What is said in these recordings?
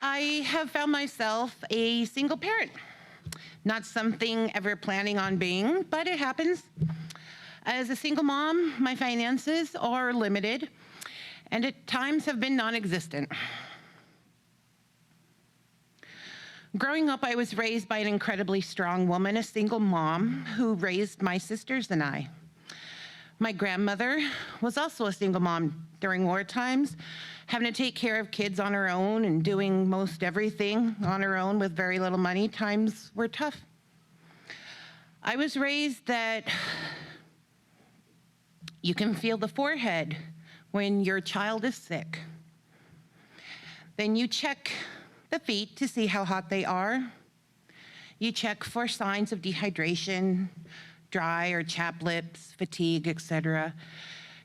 I have found myself a single parent. Not something ever planning on being, but it happens. As a single mom, my finances are limited and at times have been non-existent. Growing up, I was raised by an incredibly strong woman, a single mom who raised my sisters and I. My grandmother was also a single mom during war times, having to take care of kids on her own and doing most everything on her own with very little money. Times were tough. I was raised that you can feel the forehead when your child is sick. Then you check the feet to see how hot they are. You check for signs of dehydration, dry or chapped lips, fatigue, etc.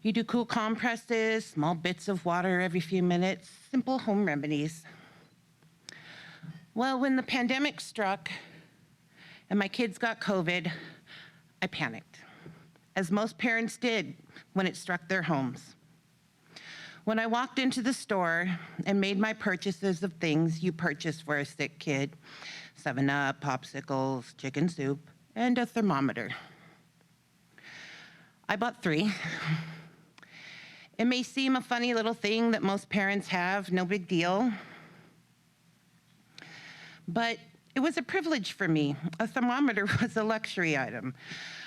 You do cool compresses, small bits of water every few minutes, simple home remedies. Well, when the pandemic struck and my kids got COVID, I panicked, as most parents did when it struck their homes. When I walked into the store and made my purchases of things you purchase for a sick kid, 7-Up, popsicles, chicken soup, and a thermometer. I bought 3. It may seem a funny little thing that most parents have, no big deal, but it was a privilege for me. A thermometer was a luxury item.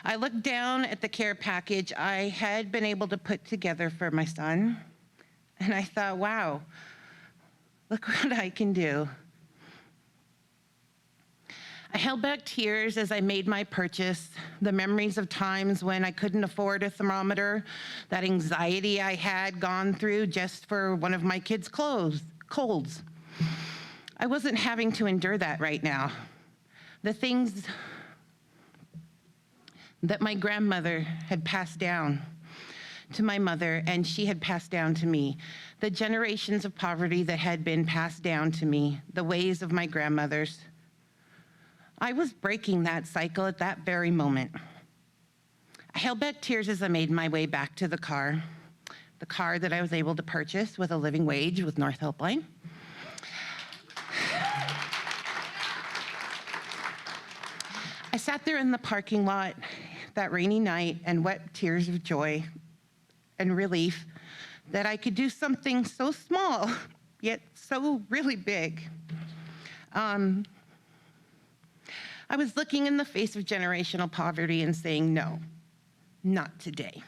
I looked down at the care package I had been able to put together for my son, and I thought, wow, look what I can do. I held back tears as I made my purchase, the memories of times when I couldn't afford a thermometer, that anxiety I had gone through just for one of my kids' colds. I wasn't having to endure that right now. The things that my grandmother had passed down to my mother and she had passed down to me, the generations of poverty that had been passed down to me, the ways of my grandmothers. I was breaking that cycle at that very moment. I held back tears as I made my way back to the car that I was able to purchase with a living wage with North Helpline. I sat there in the parking lot that rainy night and wept tears of joy and relief that I could do something so small, yet so really big. I was looking in the face of generational poverty and saying, no, not today.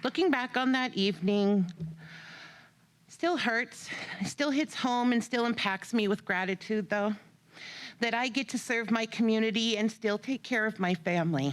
Looking back on that evening still hurts, still hits home and still impacts me with gratitude though, that I get to serve my community and still take care of my family.